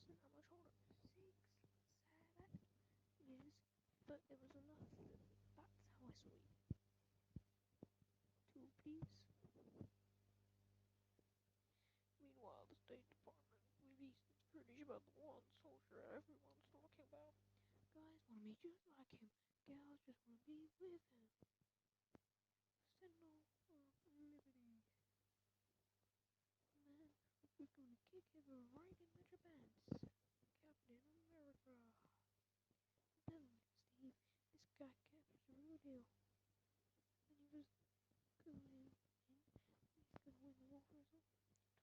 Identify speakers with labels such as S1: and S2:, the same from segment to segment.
S1: listen, how much older? 6, 7 years. But it was enough. That's how I saw you. 2, please. Meanwhile, the State Department released its footage about the one soldier everyone's talking about. Guys want to be just like him. Gals just want to be with him. Sentinel of Liberty. Man, we're gonna kick him right in the Jabans. Captain America. I'm telling you, Steve, this guy Cap is a real deal. And he was going in. He's gonna win the war for us all.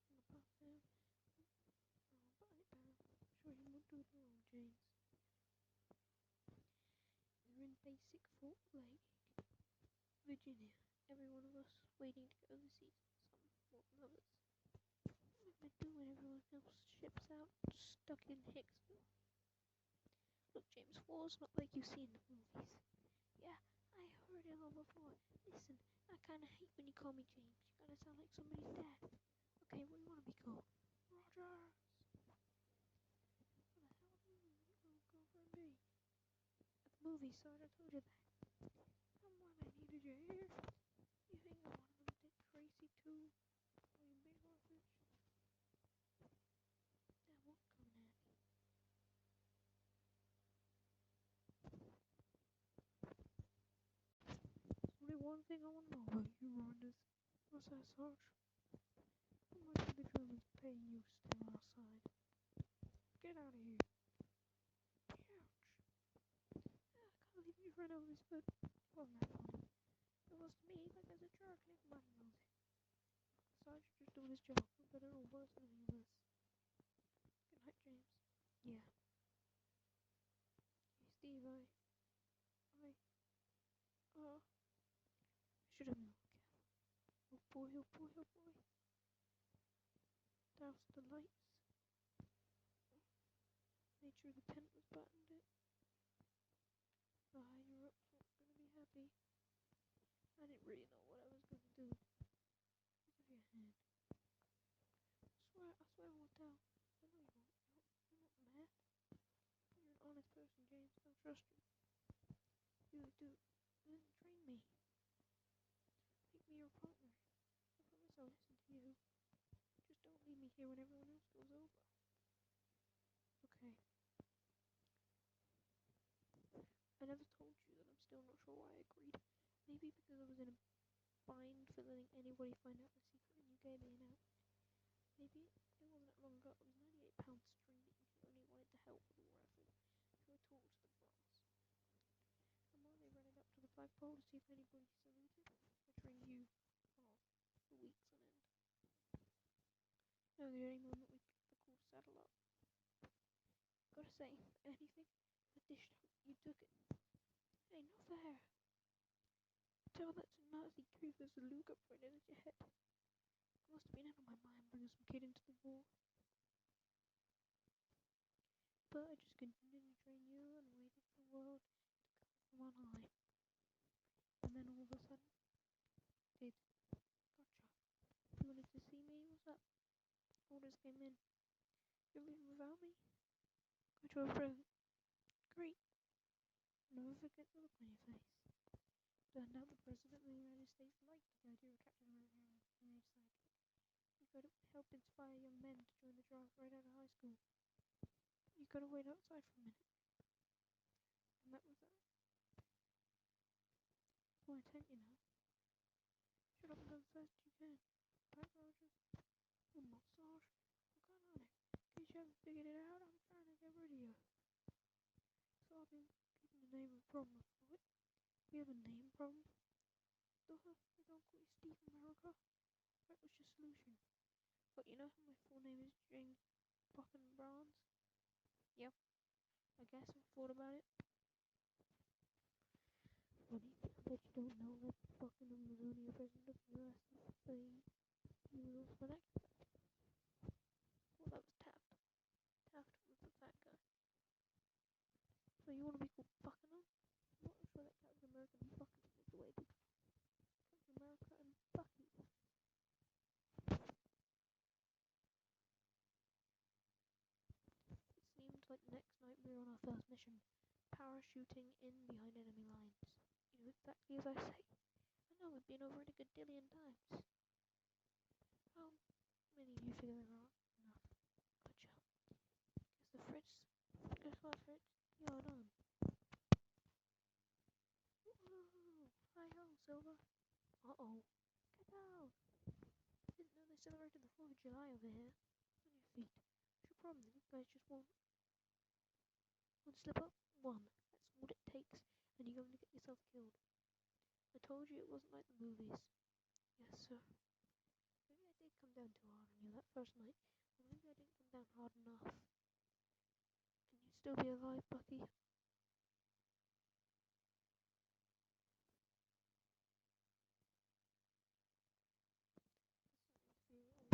S1: Talking about them. Oh, but I'm sure he won't do it wrong, James. We're in basic Fort Lake, Virginia. Every one of us waiting to go overseas. Some more than others. What am I doing? Everyone else ships out, stuck in Hicksville. Look, James, war's not like you see in the movies. Yeah, I heard it all before. Listen, I kinda hate when you call me James. You kinda sound like somebody's dad. Okay, what do you wanna be called? Rogers! What the hell do you girlfriend be? At the movie, Sarge, I told you that. And when I needed you here, you think I wanted them Dick Tracy too? Oh, you big orphan? That won't come in handy. There's only one thing I want to know about you, Rogers. What's that, Sarge? How much are the Germans paying you to stay on our side? Get out of here. Ouch. I can't believe you ran over his foot. It wasn't that funny. It was to me, like as a jerk, everybody knows it. Sarge just doing his job, no better or worse than any of us. Good night, James. Yeah. Hey, Steve, should have been more careful. Oh boy, oh boy, oh boy. Doused the lights. Made sure the tent was buttoned it. The higher ups weren't gonna be happy. I didn't really know what I was gonna do. I'll give you a hand. I swear I won't tell. I know you won't. You're not mad. You're an honest person, James. I'll trust you. You do. Then train me. Make me your partner. I promise I'll listen to you. Just don't leave me here when everyone else goes over. Okay. I never told you that I'm still not sure why I agreed. Maybe because I was in a bind for letting anybody find out my secret and you gave me an out. Maybe it wasn't that long ago. It was 98 pound string that you only wanted to help with the war effort. Threw a torch to the grass. I'm only running up to the flagpole to see if anybody saluted. I trained you off for weeks on end. No, the only moment we picked the cool saddle up. Gotta say, anything I dished out, you took it. Hey, not fair. Tell that to Nazi creep there's a Luger pointed at your head. I must have been out of my mind bringing some kid into the war. But I just continued to train you and waited for the world to come from on high. And then all of a sudden, it did. Gotcha. You wanted to see me? What's up? Orders came in. You're leaving without me? Got you a present. Great. Never forget the look on your face. Turned out the President of the United States liked the idea of Captain America and his sidekick. He could help inspire young men to join the draft right out of high school. You gotta wait outside for a minute. And that was that. It's my tent, you know. Shut up and go as fast as you can. Right, Rogers? You're not Sarge. I'm kind on it. In case you haven't figured it out, I'm trying to get rid of you. So I've been keeping the name of the problem afloat. We have a name problem. Duh, they don't call you Steve America. That was your solution. But you know how my full name is James Buchan Bronze? Yep. I guess I thought about it. Funny, I bet you don't know that Buckingham was only a president of the US. He was also an actor. Well, that was Taft. Taft was the fat guy. So you want to be called Buckingham? I'm not sure that Captain America and Buckingham is the way to Captain America and Bucky. we were on our first mission, parachuting in behind enemy lines. You know, exactly as I say. I know we've been over it a goodillion times. How many of you figure there are? Enough. Gotcha. Guess what, Fritz? You're done. Whoa! Hi-ho, Silver. Uh-oh. Get out! Didn't know they celebrated the 4th of July over here. On your feet. What's your problem? You guys just won't slip up? One. That's all it takes, and you're going to get yourself killed. I told you it wasn't like the movies. Yes, sir. Maybe I did come down too hard on you that first night, or maybe I didn't come down hard enough. Can you still be alive, Bucky? I'm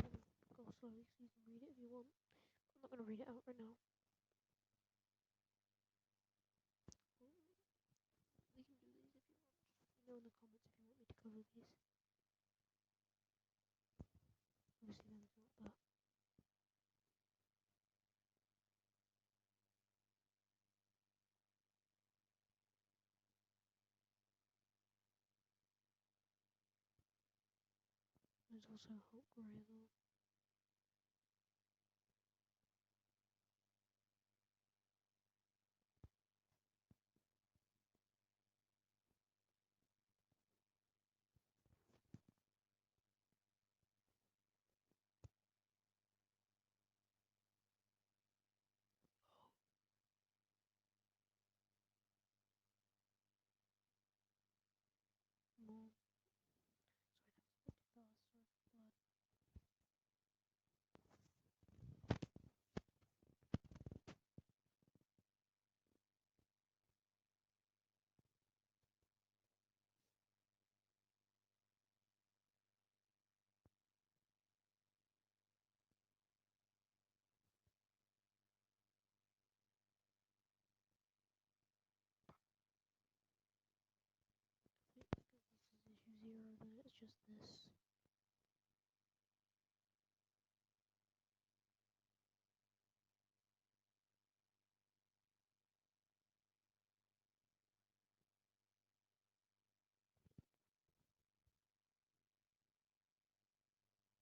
S1: gonna go slowly so you can read it if you want. I'm not gonna read it out right now. Well, we can do these if you want. Just let me know in the comments if you want me to cover these. Obviously, then it's not that. There's also Hope Grey though. More. Sorry, that was a bit fast. Sorry for blood. I think because this is issue 0, then it's just this.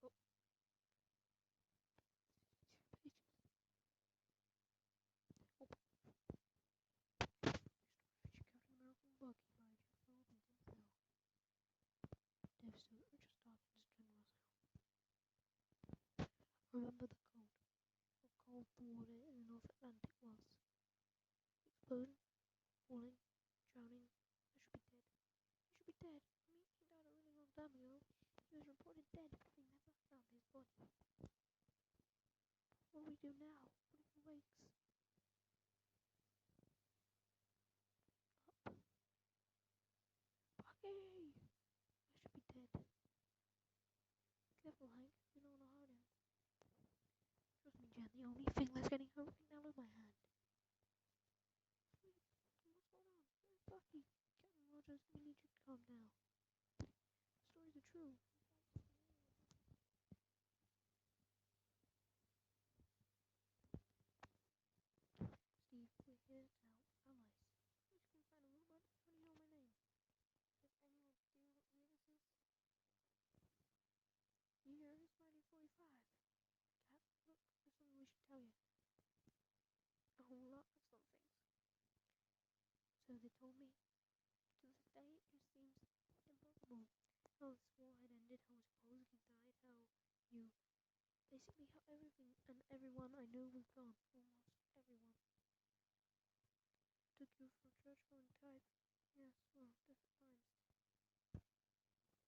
S1: Oh, pages. Oh, Captain American Bucky by Jeff Robinson himself. Devastator, or just Dawkins General. Remember the code. How cold the water in the North Atlantic was. Explosion, falling, drowning. I should be dead. I should be dead. I mean, he died a really long time ago. He was reported dead, but they never found his body. What do we do now? What if he wakes up? Bucky! I should be dead. Careful, Hank. You don't want to hurt him. Trust me, Jen. The only thing that's getting hurt right now is my hand. What's going on? Where's Bucky? Captain Rogers, we need you to calm down. The stories are true. Steve, we're here to help allies. We just can't find a robot. How do you know my name? Have any idea what year this is? Year is 1945. Cap, look, there's something we should tell you. A whole lot of some things. So they told me. To this day, it just seems impossible. How this war had ended, how we supposedly died, how you... Basically, how everything and everyone I knew was gone. Almost everyone. Took you for a church going type. Yes, well, different times.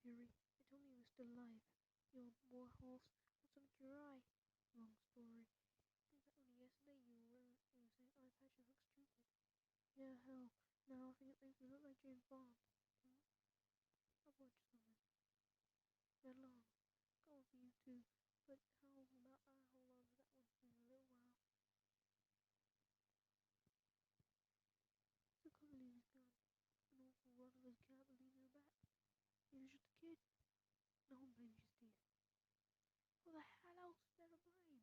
S1: Fury, they told me you were still alive. Your war horse, what's up with your eye? Long story. Seems like only yesterday you were saying eye patches look stupid. Yeah, hell. Now I think it makes me look like James Bond. Hmm? I'll watch something. That long. Going for you too. But how about I hold on to that one for a little while? So can't believe he's gone. An awful lot of us can't believe he's back. He was just a kid. No one blames you, Steve. Who the hell else is there to blame?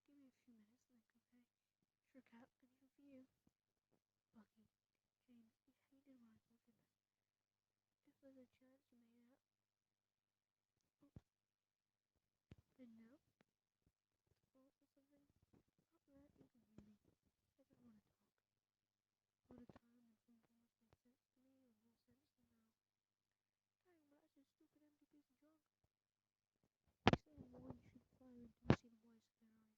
S1: Give me a few minutes, think, okay? that, and even for you, Bucky, James, you hated when I told you this. If there's a chance you made it out, didn't know, or something, not that you can hear me. I just want to talk. All the time and something else makes sense to me or more sense than now. Dang, but that's a stupid empty piece of junk. They say in war you shoot fire into to see the whites of their eyes.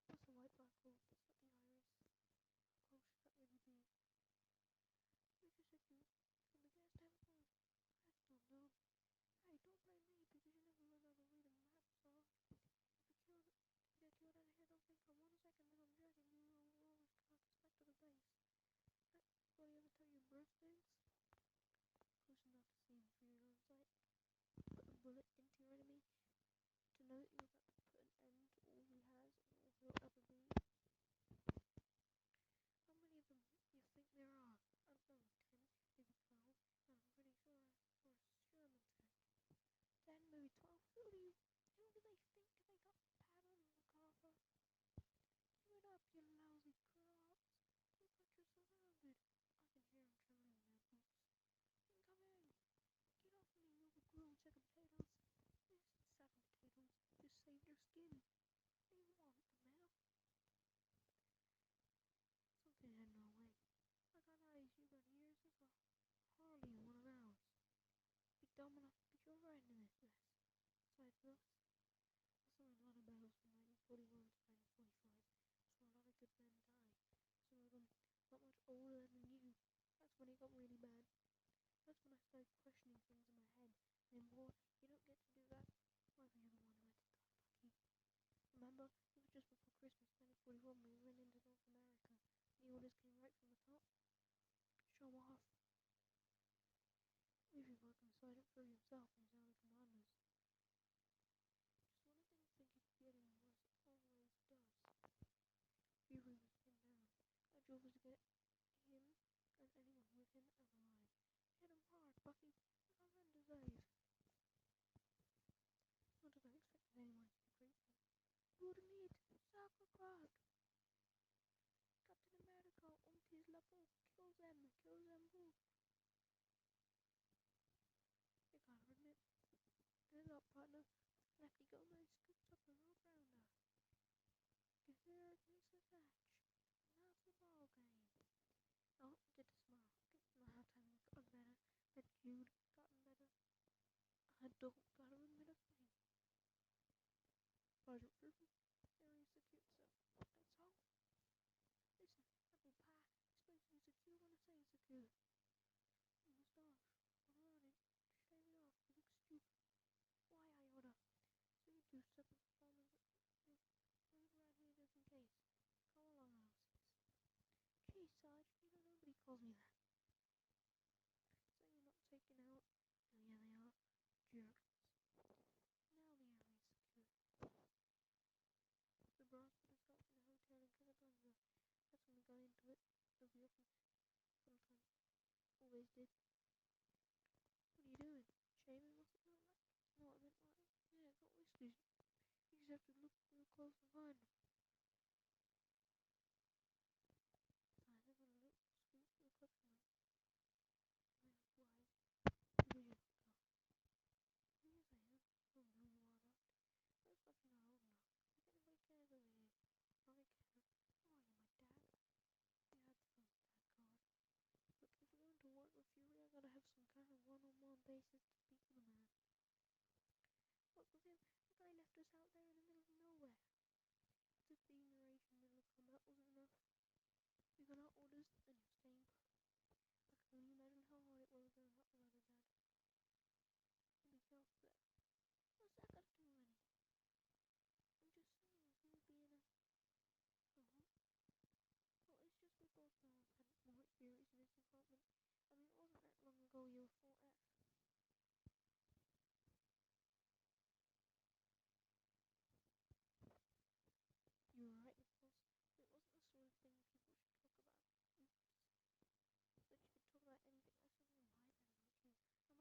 S1: What's a white black hole? That's not the iris. How close should that really be? You just said you from the gas tank was. I still know. Hey, don't blame me because you never learned how to read a map, so if you get killed out of here, don't think for 1 second that I'm dragging you all this carcass back to the base. Anybody ever tell you bird stinks? Close enough to see him through your own sight. Put a bullet into your enemy to know that you're about to put an end to all he has and all he'll ever be. How many of them you think there are? I don't know, 10, maybe 12, and I'm pretty sure for a Sherman tank. 10, maybe 12. Who do they think they got pattern in the copper? Give it up, you lousy crocs. You got you surrounded. I can hear them trembling in their boots. Incoming! Get off me, you overgrown sack of potatoes. This sack of potatoes just saved your skin. What do you want, the medal? Something in no way. I got eyes, you got ears, there's hardly one of ours. Be dumb enough to put your right in this mess. Besides us, I saw a lot of battles from 1941 to 1945. I saw a lot of good men die. Some of them not much older than you. That's when it got really bad. That's when I started questioning things in my head. And in war, you don't get to do that. Why were you the one who had to die, Bucky? Remember, it was just before Christmas 1941 we went into North America. The orders came right from the top. Show off. If you fucking decide it for yourself and tell the commanders. Just when I didn't think it could get any worse, it always does. Fury was pinned down. Our job was to get him and anyone with him out alive. Hit him hard, Bucky. Like our men deserve. Not that I expected anyone to be grateful. Gurneet, Sacre-Cœur, Captain America, Umtis Lapo, kill them both. You gotta admit, there's our partner, Lefty Gomez, scoops up the low grounder. Getherick makes a catch. Now it's the ball game. Oh, get to smile. My halftime has gotten better. That Jude gotten better. I don't gotta admit a thing. Sergeant Purple, area secure, so that's all. Listen, apple pie, it's supposed to be secure when I say secure. Moustache, what about it? Shave it off, it looks stupid. Why I order? So you do separate performance. Leave right here just in case. Come along, Alcides. Gee, Sarge, you know nobody calls me that. So you're not taken out? Oh yeah, they are. Jerks. Now the area's secure. The brass put us up in a hotel in Casablanca. That's when we got into it. They'll be open sometimes. Always did. What are you doing? Shaving? What's it not like? No, I meant like, yeah, got whiskers. You just have to look real close and find them. I never look sweet reflection like wise. Who you go? Yes, I am. Oh no, you are not. First off, you're not old enough. Like anybody cares over here. I care. Oh, you're my dad. Yeah, that's from the dad card. Look, if we're going to work with Fury, I gotta have some kind of one-on-one basis to speak to the man. Look, with him, the guy left us out there in the middle of nowhere. As if the narration in the middle of combat wasn't enough. We got our orders, and you're staying put. I can only imagine how hard it was growing up without a dad. Anything else there? What's that got to do with anything? I'm just saying, if you would be in a... Oh? Well, it's just we both know I've had more experience in this department. I mean, it wasn't that long ago you were 4F. You were right, Nicholas. It wasn't the sort of thing people should talk about. But you could talk about anything. I saw them hide in the case. I'm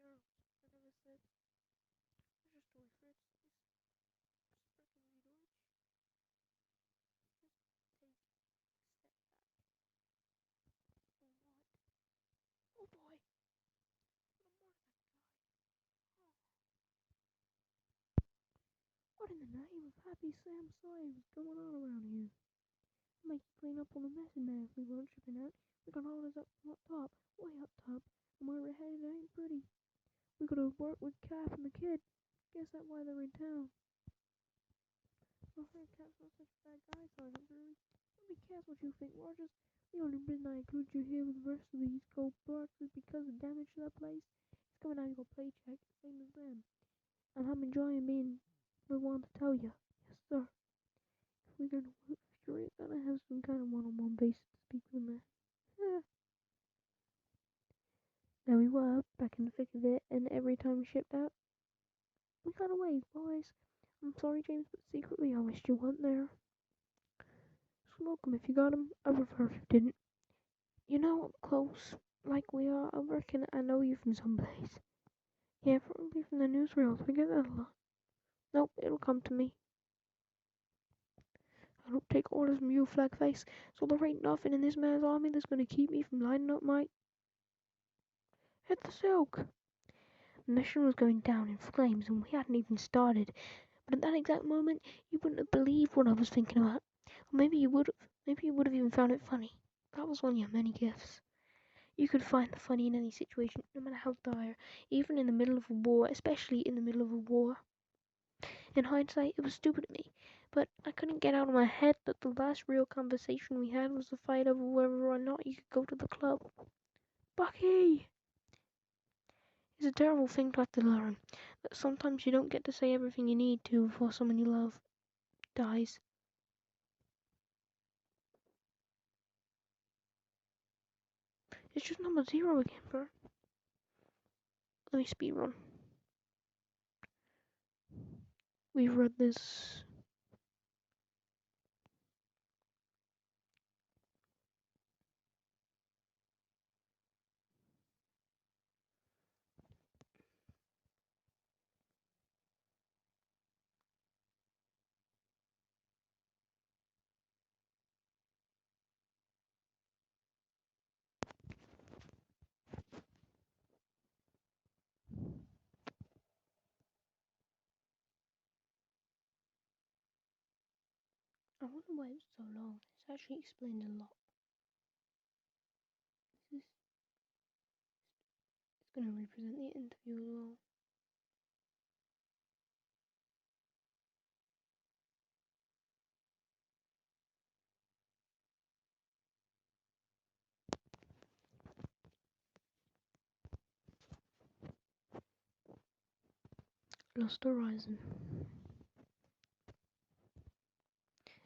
S1: arrows. I never said. It's just story, Fritz. It's freaking read Deutsch. Just take a step back. Oh, what? Oh boy! What more of that guy? Oh. What in the name of Happy Sam Sawyer is going on around here? Make you clean up all the mess in there if we weren't shipping out. We got all this up top, way up top, and where we're headed ain't pretty. We gotta work with Cap and the kid. Guess that's why they're in town. Well, hey, Cap's not such a bad guy, Sergeant Drury. Don't be careful what you think, Rogers. The only reason I include you here with the rest of these gold barks is because of damage to that place. It's coming out of your paycheck, same as them. And I'm enjoying being the one to tell you. Yes, sir. If we're gonna work with Fury, gotta have some kind of one-on-one basis to speak with the man. There we were, back in the thick of it, and every time we shipped out, we got away, boys. I'm sorry, James, but secretly I wished you weren't there. Smoke 'em if you got 'em. I prefer if you didn't. You know, up close, like we are, I reckon I know you from someplace. Yeah, probably from the newsreels. We get that a lot. Nope, it'll come to me. I don't take orders from you, flag face, so there ain't nothing in this man's army that's gonna keep me from lighting up my... Hit the silk! The mission was going down in flames and we hadn't even started. But at that exact moment, you wouldn't have believed what I was thinking about. Or maybe you would have. Maybe you would have even found it funny. That was one of your many gifts. You could find the funny in any situation, no matter how dire, even in the middle of a war, especially in the middle of a war. In hindsight, it was stupid of me, but I couldn't get out of my head that the last real conversation we had was the fight over whether or not you could go to the club. Bucky! It's a terrible thing to have to learn, that sometimes you don't get to say everything you need to before someone you love dies. It's just number 0 again, bro. Let me speedrun. We've read this. I wonder why it's so long. It's actually explained a lot. It's going to represent the interview as well. Lost Horizon.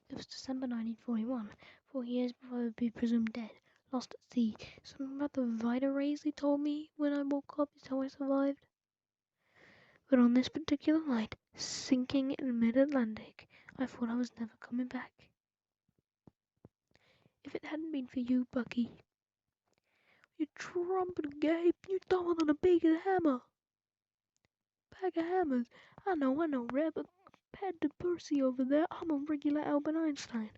S1: It was December 1941, 4 years before I would be presumed dead, lost at sea. Something about the Vita rays they told me when I woke up is how I survived. But on this particular night, sinking in mid-Atlantic, I thought I was never coming back. If it hadn't been for you, Bucky, you trumpet gape, you dumber than a big hammer. Bag of hammers. I know, Red, but compared to Percy over there, I'm a regular Albert Einstein.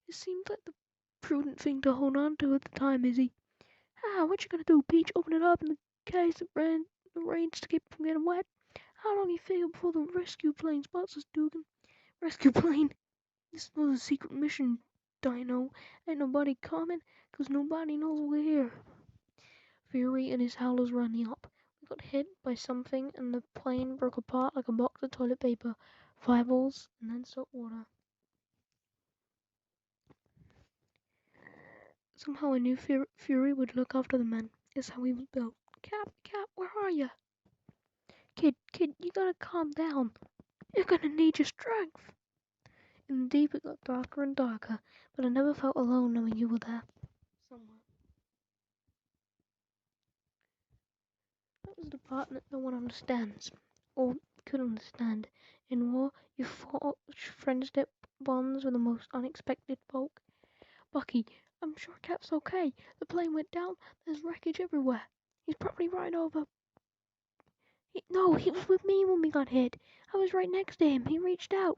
S1: It seemed like the prudent thing to hold on to at the time, Izzy. What you gonna do, Peach? Open it up in the case it rains to keep from getting wet? How long you figure before the rescue plane spots us, Dugan? Rescue plane? This was a secret mission, Dino. Ain't nobody coming, 'cause nobody knows we're here. Fury and his howlers ran me up. We got hit by something and the plane broke apart like a box of toilet paper. Fireballs and then salt water. Somehow I knew Fury would look after the men. It's how he was built. Cap, where are you? Kid, you gotta calm down. You're gonna need your strength. In the deep it got darker and darker, but I never felt alone knowing you were there. Somewhere. That was the part that no one understands, or could understand. In war, you forge friendship bonds with the most unexpected folk. Bucky, I'm sure Cap's okay. The plane went down, there's wreckage everywhere. He's probably right over No, he was with me when we got hit. I was right next to him. He reached out.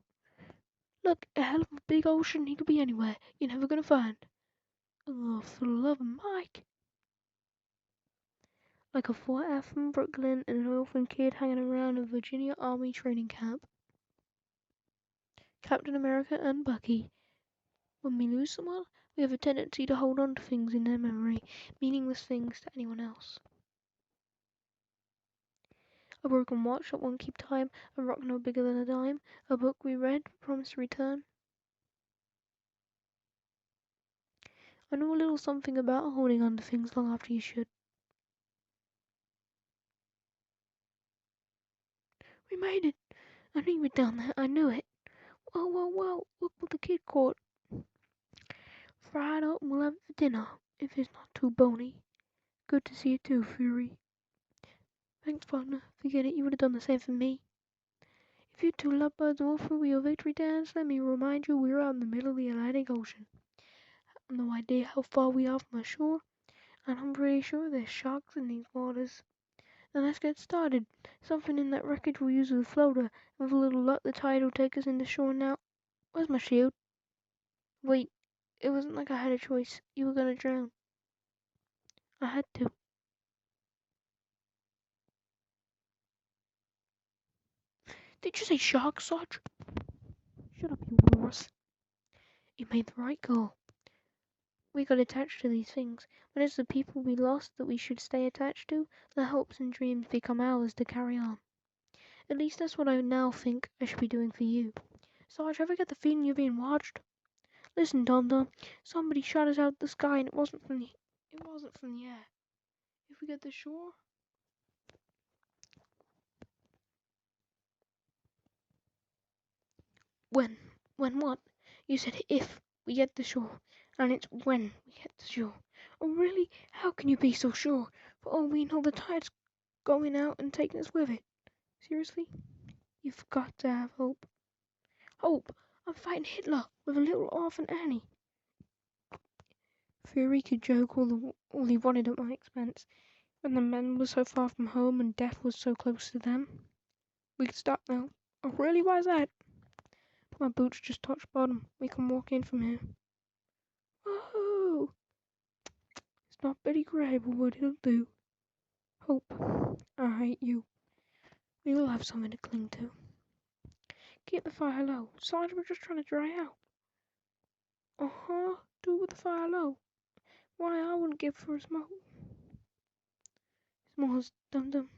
S1: Look, a hell of a big ocean. He could be anywhere. You're never gonna find. Oh, for the love of Mike. Like a 4F from Brooklyn and an orphan kid hanging around a Virginia Army training camp. Captain America and Bucky. When we lose someone, we have a tendency to hold on to things in their memory, meaningless things to anyone else. A broken watch that won't keep time, a rock no bigger than a dime, a book we read, promised to return. I know a little something about holding on to things long after you should. We made it! I knew you were down there, I knew it. Whoa, whoa, whoa, look what the kid caught. Fry it up and we'll have it for dinner, if it's not too bony. Good to see you too, Fury. Thanks, partner. Forget it, you would have done the same for me. If you two lovebirds all through your victory dance, let me remind you we're out in the middle of the Atlantic Ocean. I have no idea how far we are from the shore, and I'm pretty sure there's sharks in these waters. Then let's get started. Something in that wreckage will use as a floater, and with a little luck the tide will take us into shore now. Where's my shield? Wait, it wasn't like I had a choice. You were gonna drown. I had to. Did you say sharks, Sarge? Shut up, you horse. You made the right call. We got attached to these things. When it's the people we lost that we should stay attached to, the hopes and dreams become ours to carry on. At least that's what I now think I should be doing for you. Sarge, ever get the feeling you're being watched? Listen, Dum Dum, somebody shot us out of the sky and it wasn't from the air. If we get to shore, when? When what? You said if we get to shore, and it's when we get to shore. Oh really? How can you be so sure? For all we know the tide's going out and taking us with it. Seriously? You've got to have hope. Hope? I'm fighting Hitler with a little orphan Annie. Fury could joke all he wanted at my expense. When the men were so far from home and death was so close to them. We can stop now. Oh really? Why's that? My boots just touched bottom. We can walk in from here. Woohoo! It's not Betty Gray, but what it'll do. Hope. I hate you. We will have something to cling to. Keep the fire low. Sarge, we're just trying to dry out. Uh-huh. Do it with the fire low. Why, I wouldn't give for a smoke. Smalls, Dum Dum.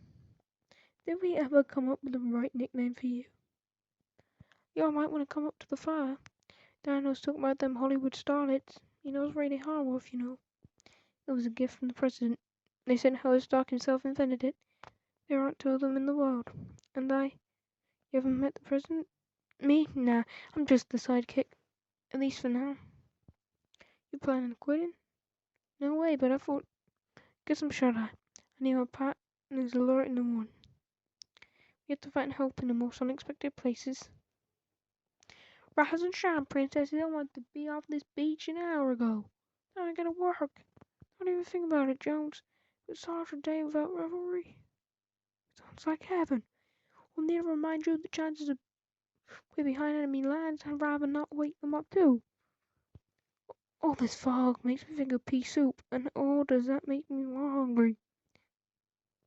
S1: Did we ever come up with the right nickname for you? Y'all might want to come up to the fire. Dano's talking about them Hollywood starlets. He knows Rated Harworth, you know. It was a gift from the president. They said Howard Stark himself invented it. There aren't two of them in the world. And you haven't met the president? Me? Nah, I'm just the sidekick. At least for now. You planning on quitting? No way, but I thought, guess I'm shut-eye. I need my partner's alert in the morning. We have to find help in the most unexpected places. Rise and shine, princesses. I want to be off this beach an hour ago. Now I gotta work. Don't even think about it, Jones. It's such a day without revelry. Sounds like heaven. We'll need to remind you the chances of we're behind enemy lines. I'd rather not wake them up too. All this fog makes me think of pea soup, and oh, does that make me more hungry.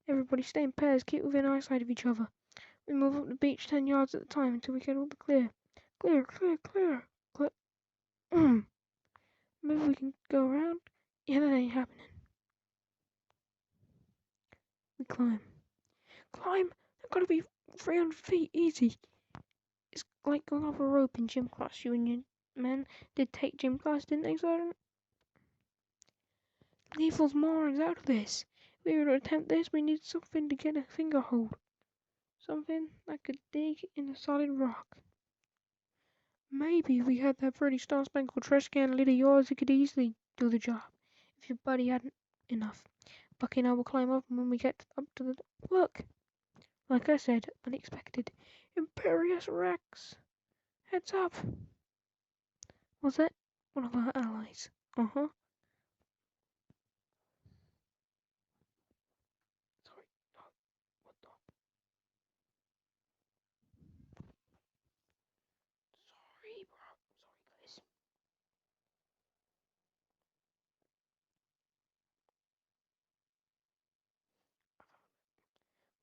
S1: Everybody stay in pairs, keep within eyesight of each other. We move up the beach 10 yards at a time until we get all the clear. Clear, clear, clear, clear. Maybe we can go around? Yeah, that ain't happening. We climb. Climb? That gotta be 300 feet, easy. It's like going off a rope in gym class. You and your men did take gym class, didn't they, Sergeant? Leave those morons out of this. If we were to attempt this, we need something to get a finger hold. Something that could dig in the solid rock. Maybe if we had that pretty star-spangled trash can lid of yours, it could easily do the job. If your buddy hadn't enough. Bucky and I will climb up, and when we get up to the... Look! Like I said, unexpected. Imperious Rex! Heads up! Was that one of our allies? Uh-huh. Sorry. What the...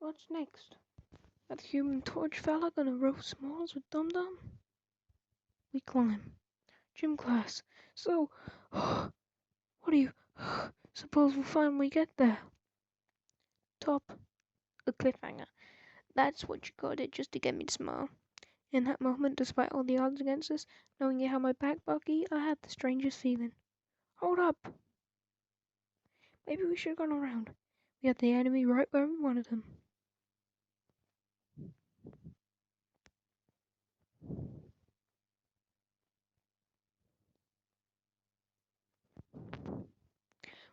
S1: What's next? That human torch fella gonna roast s'mores with Dum Dum? We climb. Gym class. So, what do you suppose we'll finally get there? Top. A cliffhanger. That's what you got it just to get me to smile. In that moment, despite all the odds against us, knowing you had my back, Bucky, I had the strangest feeling. Hold up! Maybe we should have gone around. We had the enemy right where we wanted them.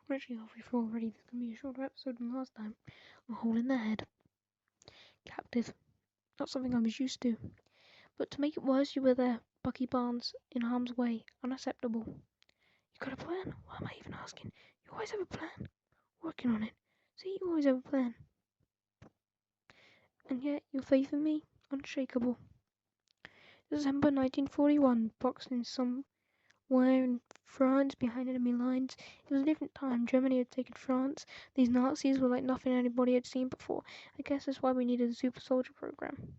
S1: We're actually halfway through already. This is going to be a shorter episode than last time. A hole in the head. Captive. Not something I was used to. But to make it worse, you were there. Bucky Barnes. In harm's way. Unacceptable. You got a plan? Why am I even asking? You always have a plan. Working on it. See, you always have a plan. And yet, your faith in me? Unshakable. December 1941. Boxed in somewhere in France behind enemy lines. It was a different time. Germany had taken France. These Nazis were like nothing anybody had seen before. I guess that's why we needed a super soldier program.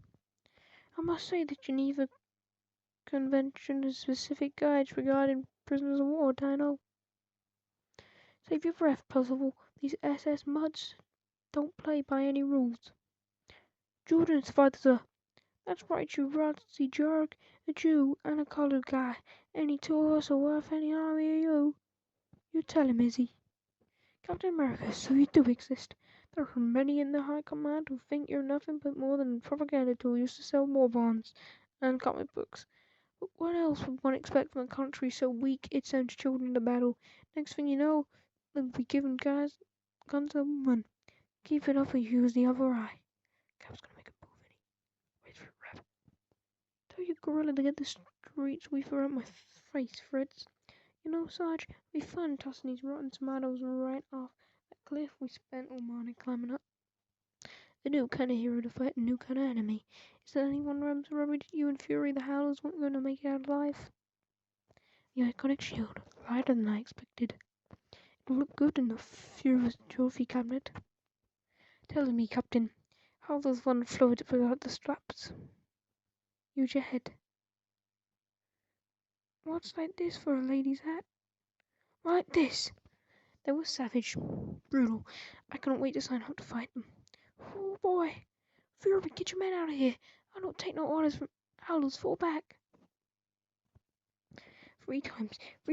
S1: I must say the Geneva Convention has specific guides regarding prisoners of war, Dino. Save your breath, Percival. These SS muds don't play by any rules. Jordan's father. That's right, you Nazi jerk. A Jew and a colored guy. Any two of us are worth any army of you. You tell him, Izzy. Captain America, so you do exist. There are many in the high command who think you're nothing but more than a propaganda tool used to sell war bonds and comic books. But what else would one expect from a country so weak it sends children to battle? Next thing you know, they'll be giving guns to women. Keep it up or you use the other eye. Cap's gonna make a move, Eddie. Wait for it, Reb. Tell your gorilla to get the street sweeper out my face, Fritz. You know, Sarge, it'd be fun tossing these rotten tomatoes right off that cliff we spent all morning climbing up. A new kind of hero to fight a new kind of enemy. Is there anyone worried you and Fury the Howlers weren't going to make it out alive? The iconic shield, lighter than I expected. It looked good in the Fury's trophy cabinet. Tell me, Captain, how does one float without the straps? Use your head. What's like this for a lady's hat? Like this! They were savage, brutal. I couldn't wait to sign up to fight them. Oh boy! Fury, get your men out of here! I don't take no orders from Howlers, fall back! Three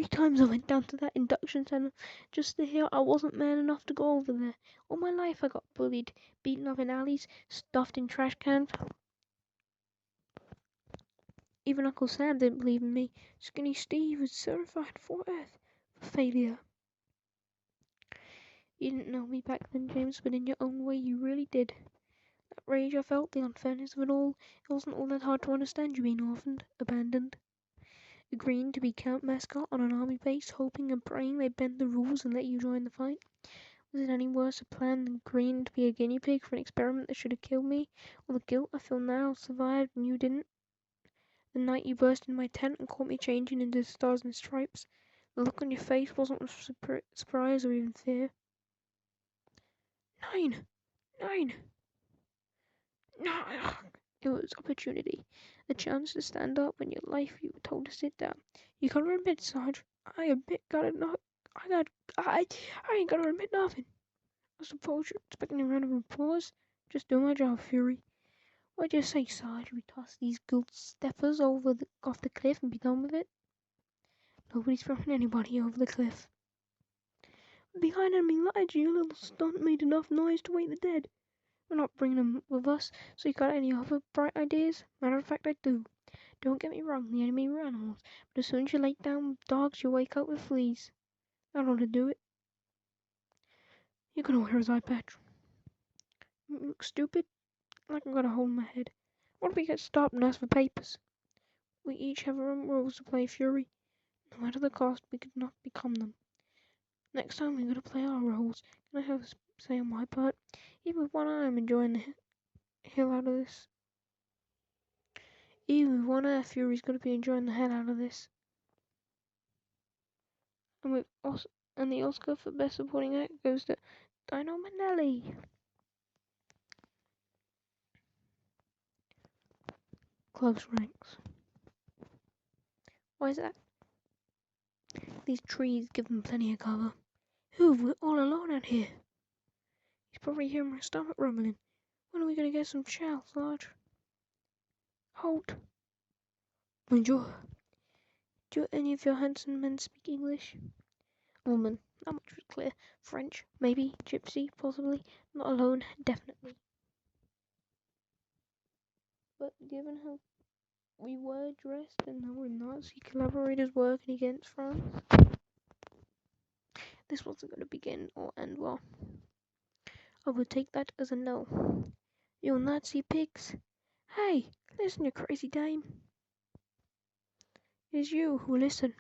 S1: times I went down to that induction center just to hear I wasn't man enough to go over there. All my life I got bullied, beaten up in alleys, stuffed in trash cans. Even Uncle Sam didn't believe in me. Skinny Steve was certified for Earth for failure. You didn't know me back then, James, but in your own way you really did. That rage I felt, the unfairness of it all, it wasn't all that hard to understand you being orphaned, abandoned. Agreeing to be camp mascot on an army base, hoping and praying they bend the rules and let you join the fight. Was it any worse a plan than agreeing to be a guinea pig for an experiment that should have killed me? All the guilt I feel now survived and you didn't? The night you burst in my tent and caught me changing into the stars and stripes, the look on your face wasn't surprise or even fear. Nine! No! It was opportunity. The chance to stand up when your life you were told to sit down. You gotta admit, Sarge. I ain't gotta admit nothing. I suppose you're expecting a round of applause? Just do my job, Fury. What'd you say, Sarge? We toss these guilt steppers off the cliff and be done with it? Nobody's throwing anybody over the cliff. Behind enemy lines, your little stunt made enough noise to wake the dead. We're not bringing them with us, so you got any other bright ideas? Matter of fact, I do. Don't get me wrong, the enemy were animals, but as soon as you lay down with dogs, you wake up with fleas. I don't want to do it. You can all hear his eye patch. You look stupid, like I've got a hole in my head. What if we get stopped and ask for papers? We each have our own roles to play, Fury. No matter the cost, we could not become them. Next time, we gotta play our roles. Can I have a say on my part? Even with one eye, I'm enjoying the hell out of this. Even with one eye, Fury's gonna be enjoying the hell out of this. And the Oscar for Best Supporting Act goes to Dino Manelli. close ranks. Why is that? These trees give them plenty of cover. We're all alone out here. He's probably hearing my stomach rumbling. When are we going to get some chow, Sarge? Halt! Bonjour. Do any of your handsome men speak English? Woman, not much was clear. French, maybe. Gypsy, possibly. Not alone, definitely. But given how we were dressed and how we're Nazi collaborators working against France, this wasn't going to begin or end well. I would take that as a no. You Nazi pigs! Hey, listen, you crazy dame! It is you who listen.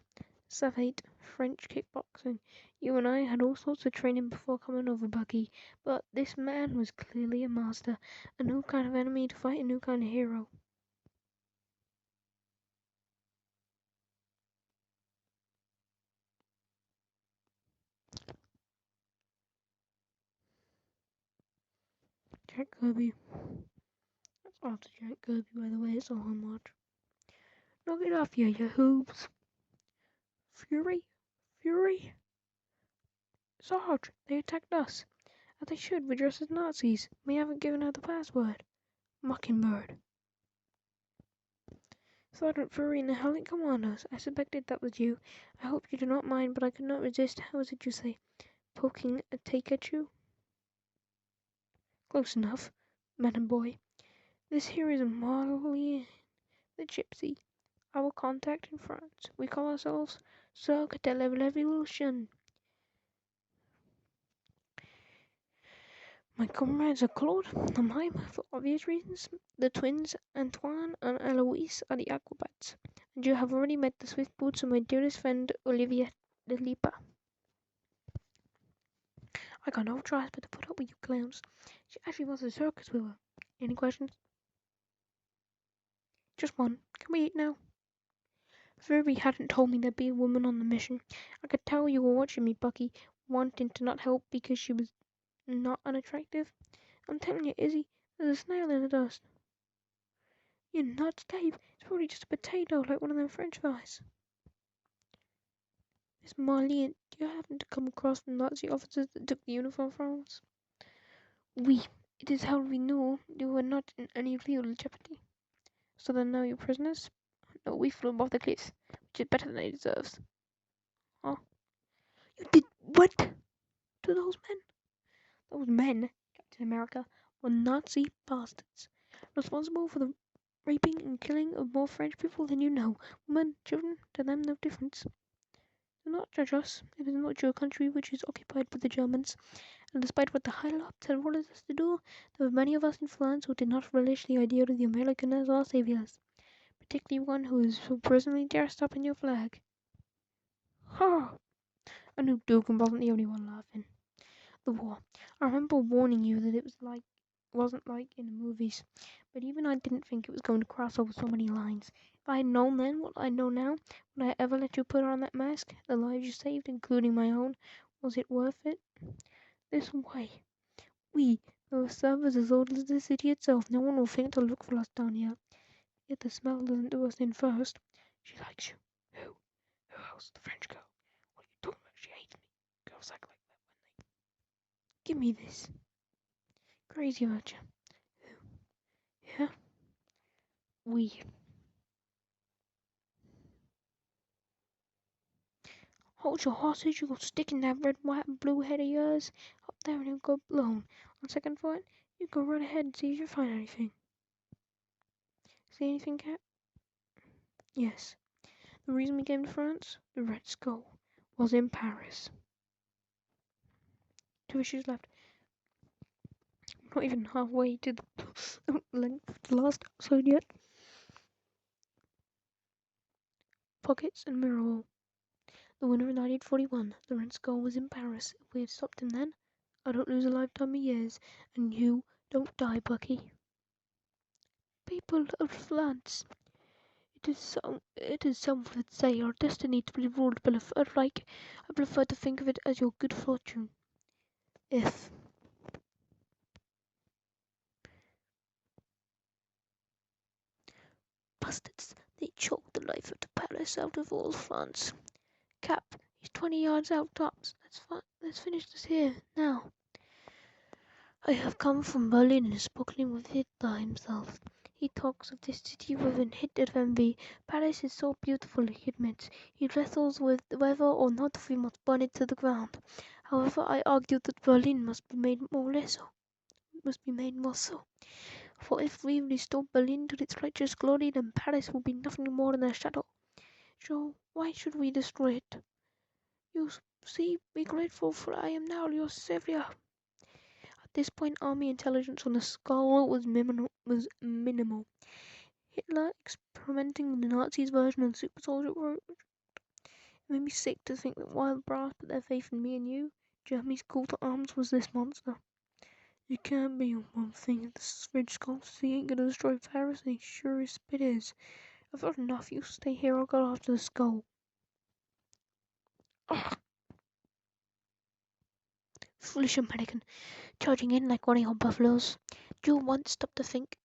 S1: Savate, French kickboxing. You and I had all sorts of training before coming over, Bucky, but this man was clearly a master, a new kind of enemy to fight a new kind of hero. Jack Kirby. That's after Jack Kirby, by the way, it's all homage. Knock it off, you hoops. Fury? Sarge, they attacked us. As they should, we're dressed as Nazis. We haven't given out the password. Mockingbird. Sergeant Fury and the Howling Commandos. I suspected that was you. I hope you do not mind, but I could not resist. How was it you say? Poking a take at you? Close enough, man and boy. This here is Molly the Gypsy, our contact in France. We call ourselves Cirque de la Revolution. My comrades are Claude and Mime, for obvious reasons. The twins, Antoine and Eloise, are the acrobats. And you have already met the swift boots of my dearest friend, Olivia de Lipa. I got no choice but to put up with you clowns. She actually wants a circus with her. Any questions? Just one. Can we eat now? Fury hadn't told me there'd be a woman on the mission. I could tell you were watching me, Bucky, wanting to not help because she was not unattractive. I'm telling you, Izzy, there's a snail in the dust. You're nuts, Dave. It's probably just a potato, like one of them French fries. Miss Marlene, do you happen to come across the Nazi officers that took the uniform from us? It is how we know you were not in any real jeopardy. So then now you're prisoners? No, we flew above the cliffs, which is better than he deserves. Huh? You did what to those men? Those men, Captain America, were Nazi bastards, responsible for the raping and killing of more French people than you know. Women, children, to them no difference. Do not judge us. It is not your country which is occupied by the Germans, and despite what the High-Lops had ordered us to do, there were many of us in France who did not relish the idea of the American as our saviors, particularly one who is so personally dressed up in your flag. Ha! I knew Dugan wasn't the only one laughing. The war. I remember warning you that it wasn't like in the movies, but even I didn't think it was going to cross over so many lines. If I had known then what I know now, would I ever let you put on that mask? The lives you saved, including my own, was it worth it? This way. There were servers as old as the city itself. No one will think to look for us down here. Yet the smell doesn't do us in first. She likes you. Who? Who else? The French girl. What are you talking about? She hates me. Girls act like that when they... Give me this. Crazy about you. Who? Yeah? We. Hold your horses, you go stick in that red, white, and blue head of yours up there and you'll go blown. On second thought, you go right ahead and see if you find anything. See anything, Cat? Yes. The reason we came to France, the Red Skull, was in Paris. 2 issues left. Not even halfway to the length of the last episode yet. Pockets and Mirror. The winter of 1941, the Red Skull was in Paris. If we had stopped him then, I don't lose a lifetime of years, and you don't die, Bucky. People of France, it is some would say our destiny to be ruled by a Reich. I prefer to think of it as your good fortune. If bastards. They choked the life of the Paris out of all France. Cap, he's 20 yards out tops. Let's finish this here, now. I have come from Berlin, spoken with Hitler himself. He talks of this city with an hint of envy. Paris is so beautiful, he admits. He wrestles with whether or not we must burn it to the ground. However, I argue that Berlin must be made more so. For if we restore Berlin to its righteous glory, then Paris will be nothing more than a shadow. So why should we destroy it? You see, be grateful, for I am now your savior. At this point, army intelligence on the Skull was minimal. Hitler experimenting with the Nazis' version of super soldier wrote, "It made me sick to think that wild brass put their faith in me and you. Germany's call to arms was this monster. You can't be on one thing. This Red Skull ain't gonna destroy Paris, and he sure as spit is. I've had enough. You stay here, I'll go after the Skull." Ugh. Foolish American, charging in like one of your buffaloes. Do you once stop to think?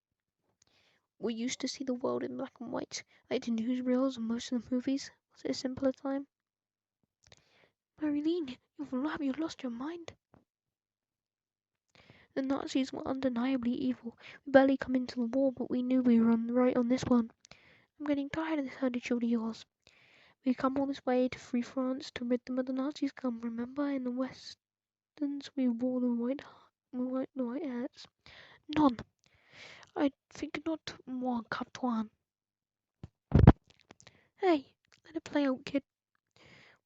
S1: We used to see the world in black and white, like the newsreels and most of the movies. Was it a simpler time? Marilyn, you've lost your mind. The Nazis were undeniably evil. We barely come into the war, but we knew we were right on this one. I'm getting tired of this attitude of yours. We come all this way to free France to rid them of the Nazis. Come, remember, in the westerns we wore the white hats. None. I think not, mon captain. Hey, let it play out, kid.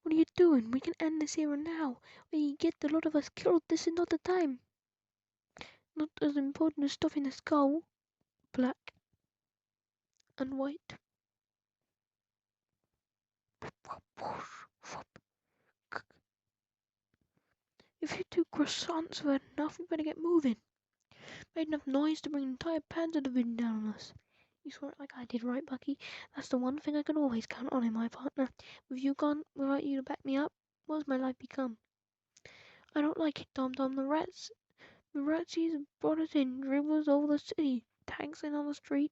S1: What are you doing? We can end this here and now. When you get a lot of us killed, this is not the time. Not as important as stuff in the skull. Black and white. If you two croissants have had enough, we better get moving. Made enough noise to bring an entire Panzer division down on us. You swore it like I did, right, Bucky? That's the one thing I can always count on in my partner. With you gone, without you to back me up, what's my life become? I don't like it, Dom. The Razzies brought us in, dribblers over the city, tanks in on the street,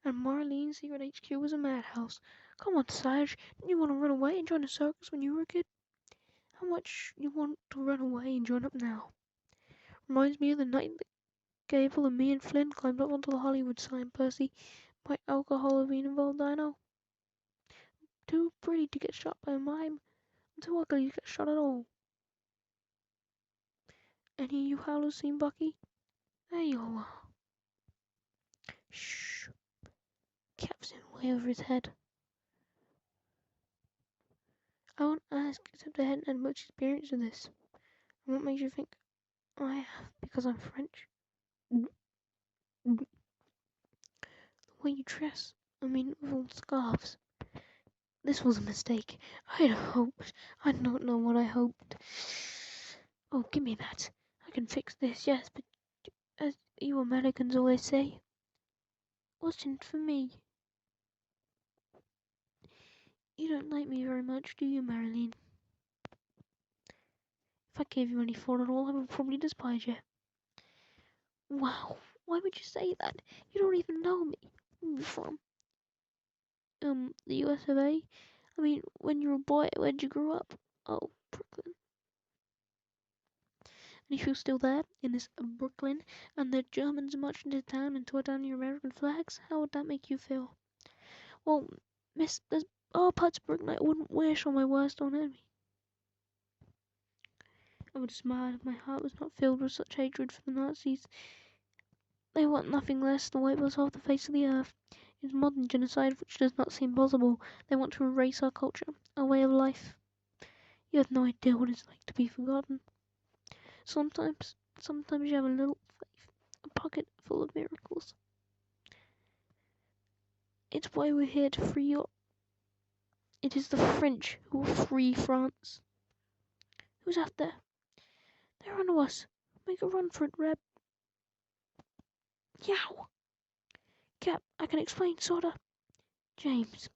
S1: and Marlene's secret HQ was a madhouse. Come on, Sarge, didn't you want to run away and join the circus when you were a kid? How much you want to run away and join up now? Reminds me of the night that Gable and me and Flynn climbed up onto the Hollywood sign, Percy. Might alcohol have been involved, I know. Too pretty to get shot by a mime. I'm too ugly to get shot at all. Any of you howlers seen Bucky? There you are. Shh. Cap's in way over his head. I won't ask, except I hadn't had much experience in this. And what makes you think I have? Because I'm French? The way you dress. I mean, with all the scarves. This was a mistake. I had hoped. I don't know what I hoped. Oh, give me that. I can fix this, yes, but as you Americans always say, what's in it for me? You don't like me very much, do you, Marilyn? If I gave you any thought at all, I would probably despise you. Wow, why would you say that? You don't even know me. Where are you from? The US of A? I mean, when you were a boy, where'd you grow up? Oh, Brooklyn. And if you're still there, in this Brooklyn, and the Germans marched into town and tore down your American flags, how would that make you feel? Well, miss, there's all parts of Brooklyn I wouldn't wish on my worst enemy. I would smile if my heart was not filled with such hatred for the Nazis. They want nothing less than wipe us off the face of the earth. It's modern genocide which does not seem possible. They want to erase our culture, our way of life. You have no idea what it's like to be forgotten. Sometimes you have a little faith, a pocket full of miracles. It's why we're here to free you. It is the French who will free France. Who's out there? They're onto us. Make a run for it, Reb. Yow! Cap, I can explain, sorta. James,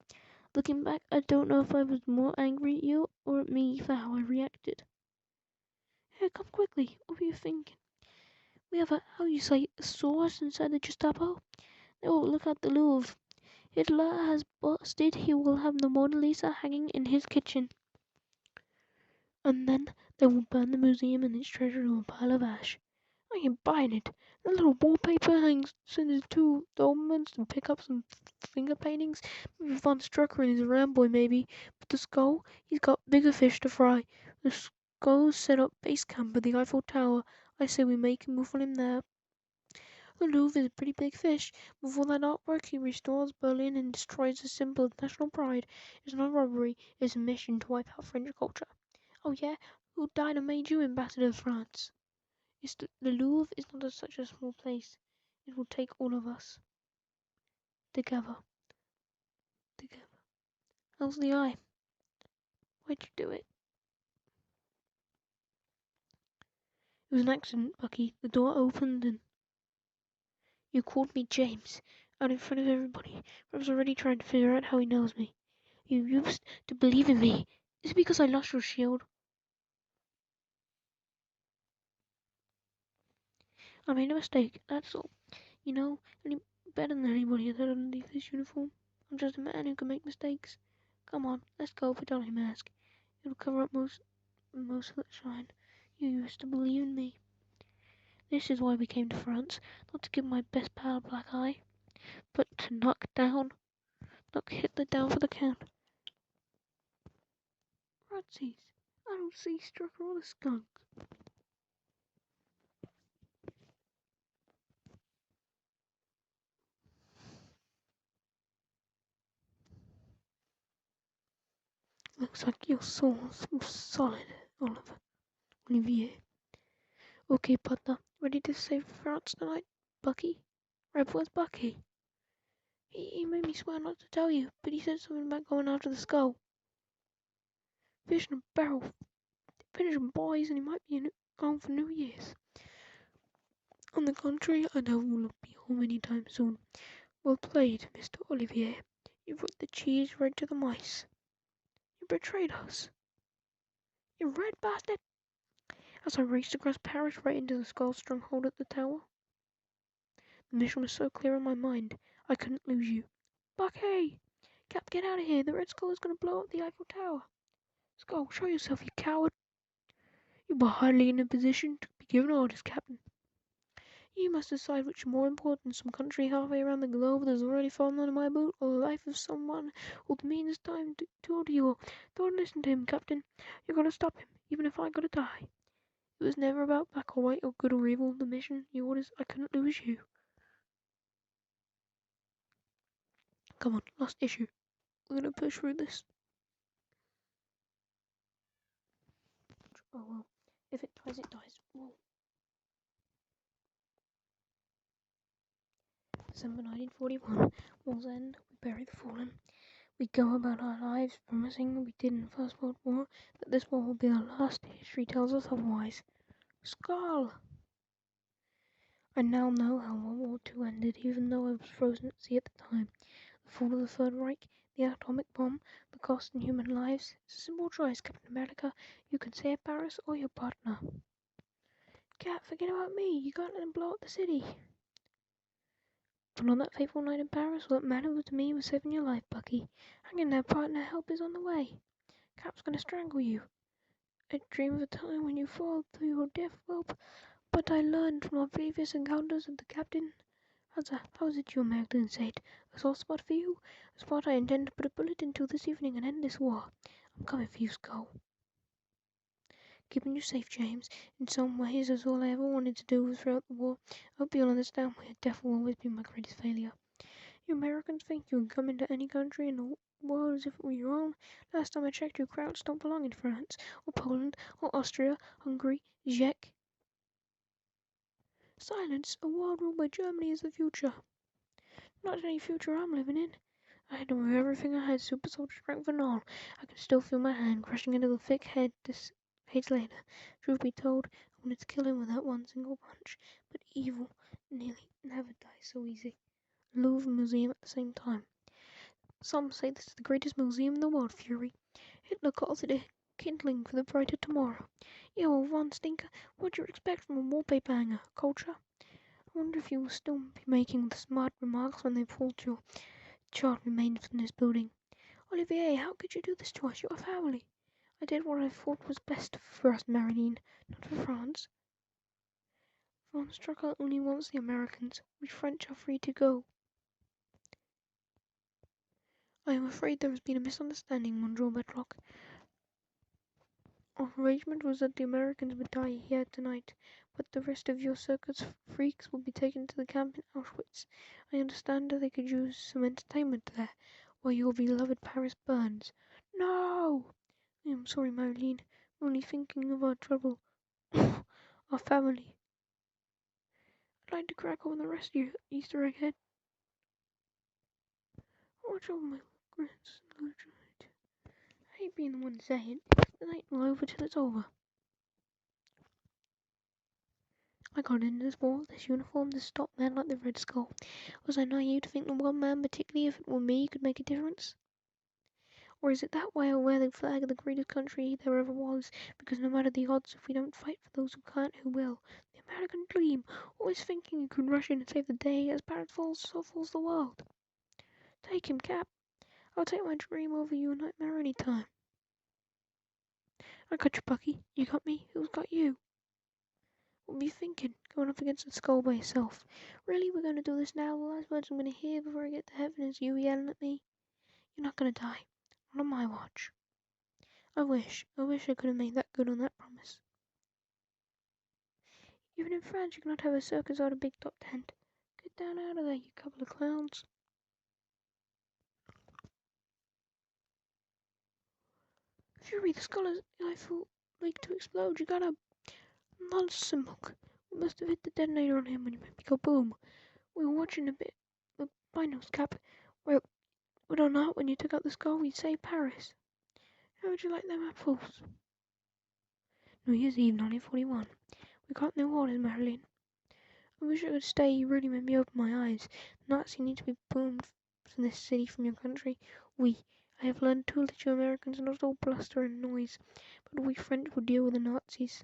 S1: looking back, I don't know if I was more angry at you or at me for how I reacted. Here, come quickly. What were you thinking? We have a, how you say, a source inside the Gestapo? They will look at the Louvre. Hitler has busted, he will have the Mona Lisa hanging in his kitchen. And then they will burn the museum and its treasure to a pile of ash. I ain't buying it. The little wallpaper hangs sends the two Dobermans to pick up some finger paintings. Maybe Von Strucker and his Ramboy maybe. But the skull, he's got bigger fish to fry. The skull set up base camp at the Eiffel Tower. I say we make a move on him there. The Louvre is a pretty big fish. Before that artwork, he restores Berlin and destroys the symbol of national pride. It's not a robbery, it's a mission to wipe out French culture. Oh yeah? Who died and made you ambassador of France? The Louvre is not such a small place. It will take all of us. Together. Together. How's the eye? Why'd you do it? It was an accident, Bucky. The door opened and you called me James. Out in front of everybody. I was already trying to figure out how he knows me. You used to believe in me. Is it because I lost your shield? I made a mistake, that's all. You know, any better than anybody that underneath this uniform. I'm just a man who can make mistakes. Come on, let's go put on your mask. It'll cover up most of that shine. You used to believe in me. This is why we came to France. Not to give my best pal a black eye, but to knock Hitler down for the count. Ratsies, I don't see Strucker or the skunk. Looks like your soul's solid, Olivier. Okay, partner, ready to save France tonight, Bucky? Right, where's Bucky? He made me swear not to tell you, but he said something about going after the skull. Fish in a barrel, finishing boys, and he might be gone for New Year's. On the contrary, I know we'll be home any time soon. Well played, Mr. Olivier. You brought the cheese right to the mice. You betrayed us. You red bastard! As I raced across Paris right into the skull stronghold at the tower. The mission was so clear in my mind, I couldn't lose you. Bucky! Cap, get out of here. The Red Skull is going to blow up the Eiffel Tower. Skull, show yourself, you coward. You were hardly in a position to be given orders, Captain. You must decide which is more important, some country halfway around the globe that has already fallen under my boot, or the life of someone who'll mean his time to order you all. Don't listen to him, Captain. You're gonna stop him, even if I gotta die. It was never about black or white or good or evil. The mission, the orders, I couldn't lose you. Come on, last issue. We're gonna push through this. Oh well, if it dies, it dies. Whoa. December 1941. War's end. We bury the fallen. We go about our lives promising we did in the First World War, that this war will be our last. History tells us otherwise. Skull! I now know how World War II ended, even though I was frozen at sea at the time. The fall of the Third Reich, the atomic bomb, the cost in human lives. It's a simple choice, Captain America. You can save Paris or your partner. Cap, forget about me. You can't let them blow up the city. But on that fateful night in Paris, all that mattered to me was saving your life, Bucky. Hanging there, partner, help is on the way. Cap's gonna strangle you. I dream of a time when you fall through your death rope, but I learned from our previous encounters that the captain how is it you Americans say it? A soft spot for you? A spot I intend to put a bullet into this evening and end this war. I'm coming for you, Skull. Keeping you safe, James. In some ways, that's all I ever wanted to do throughout the war. I hope you'll understand why death will always be my greatest failure. You Americans think you can come into any country in the world as if it were your own? Last time I checked, your crowds don't belong in France, or Poland, or Austria, Hungary, Czech. Silence! A world ruled by Germany is the future. Not any future I'm living in. I had to remove everything I had, super soldier strength and all. I can still feel my hand crushing into the thick head decades later. Truth be told, I wanted to kill him with that one single punch, but evil nearly never dies so easy. Louvre Museum at the same time. Some say this is the greatest museum in the world, Fury. Hitler calls it a kindling for the brighter tomorrow. You old Von Stinker, what'd you expect from a wallpaper hanger? Culture? I wonder if you will still be making the smart remarks when they pulled your child remains in this building. Olivier, how could you do this to us? You're a family. I did what I thought was best for us, Marilyn, not for France. France struck out only wants the Americans. We French are free to go. I am afraid there has been a misunderstanding, Monsieur Bedlock. Our arrangement was that the Americans would die here tonight, but the rest of your circus freaks will be taken to the camp in Auschwitz. I understand that they could use some entertainment there, while your beloved Paris burns. No! I am sorry, Marilyn. I'm only thinking of our trouble. Our family. I'd like to crack on the rest of your Easter egg head. Watch over my grandson. I hate being the one to say it. The night will over till it's over. I got into this war, this uniform, this stop man like the Red Skull. Was I naive to think that one man, particularly if it were me, could make a difference? Or is it that way I wear the flag of the greatest country there ever was, because no matter the odds, if we don't fight for those who can't, who will? The American dream, always thinking you could rush in and save the day, as Paris falls, so falls the world. Take him, Cap. I'll take my dream over your nightmare any time. I got you, Bucky. You got me. Who's got you? What were you thinking, going up against the skull by yourself? Really, we're going to do this now? The last words I'm going to hear before I get to heaven is you yelling at me. You're not going to die. Not on my watch. I wish I could have made that good on that promise. Even in France, you cannot have a circus without a big top tent. Get down out of there, you couple of clowns. Fury, the skull is, I thought, like to explode. You got a nonsense book. We must have hit the detonator on him when you made me go boom. We were watching a bit. The binos, Cap. Well, or not, when you took out the skull, we'd say Paris. How would you like them apples? New Year's Eve, 1941. We got New Orleans, Marilyn. I wish I could stay. You really made me open my eyes. Nazis need to be boomed from this city, from your country. I have learned too that you Americans are not all bluster and noise, but we French will deal with the Nazis.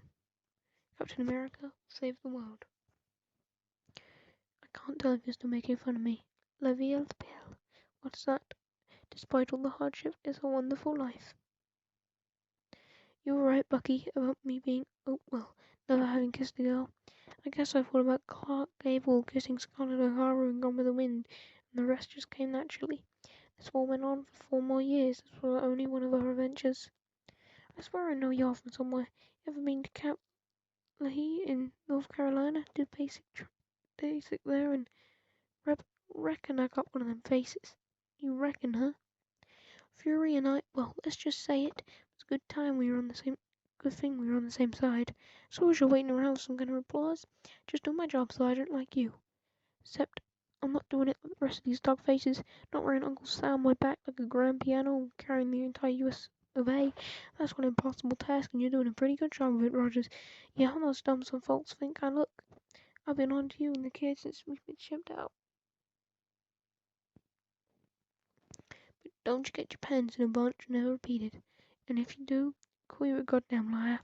S1: Captain America, save the world. I can't tell if you're still making fun of me. La vie est belle. What's that? Despite all the hardship, it's a wonderful life. You were right, Bucky, about me being, never having kissed a girl. I guess I thought about Clark Gable kissing Scarlett O'Hara in Gone with the Wind, and the rest just came naturally. This war went on for 4 more years. This was only one of our adventures. I swear I know you're from somewhere. You ever been to Camp Leahy in North Carolina? Did basic there, and reckon I got one of them faces. You reckon, huh? Fury and I, let's just say it. It was a good thing we were on the same side. So as you're waiting around for some kind of applause, just do my job, Sergeant, like you. Except, I'm not doing it like the rest of these dog faces, not wearing Uncle Sam on my back like a grand piano, carrying the entire US of A. That's one impossible task, and you're doing a pretty good job of it, Rogers. Yeah, I'm not dumb some folks think I look. I've been on to you and the kids since we've been shipped out. But don't you get your pants in a bunch and never repeat it. And if you do, call you a goddamn liar.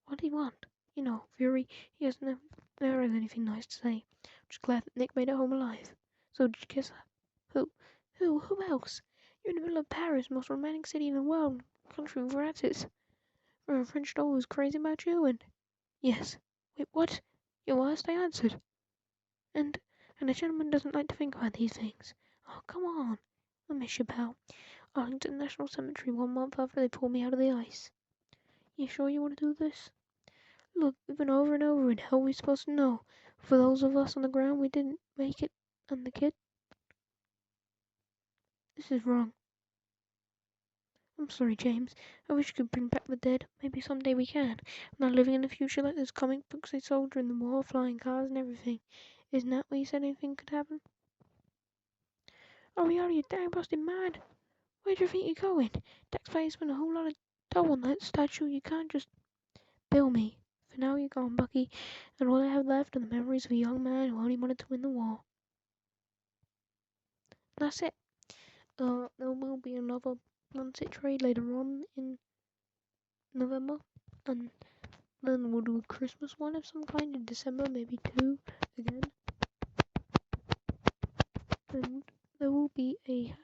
S1: What do you want? You know, Fury, he has never has anything nice to say. I'm just glad that Nick made it home alive. So did you kiss her? Who else? You're in the middle of Paris, most romantic city in the world, country of ratters. Where a French doll was crazy about you, and... Yes. Wait, what? You asked, I answered. And a gentleman doesn't like to think about these things. Oh, come on. I miss you, pal. Arlington National Cemetery 1 month after they pulled me out of the ice. You sure you want to do this? Look, we've been over and over, and how are we supposed to know? For those of us on the ground, we didn't make it, and the kid? This is wrong. I'm sorry, James. I wish we could bring back the dead. Maybe someday we can. I'm not living in the future like those comic books they sold during the war, flying cars and everything. Isn't that what you said anything could happen? Oh, we are, you dang busted mad. Where do you think you're going? Taxpayers spent a whole lot of dough on that statue. You can't just bill me. For now, you're gone, Bucky, and all I have left are the memories of a young man who only wanted to win the war. That's it. There will be another Sunset trade later on in November, and then we'll do a Christmas one of some kind in December, maybe 2 again. And there will be a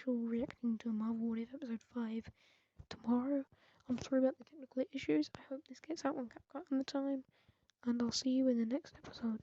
S1: special reacting to Marvel What If episode 5 tomorrow. I'm sorry about the technical issues. I hope this gets out on CapCut in the time, and I'll see you in the next episode.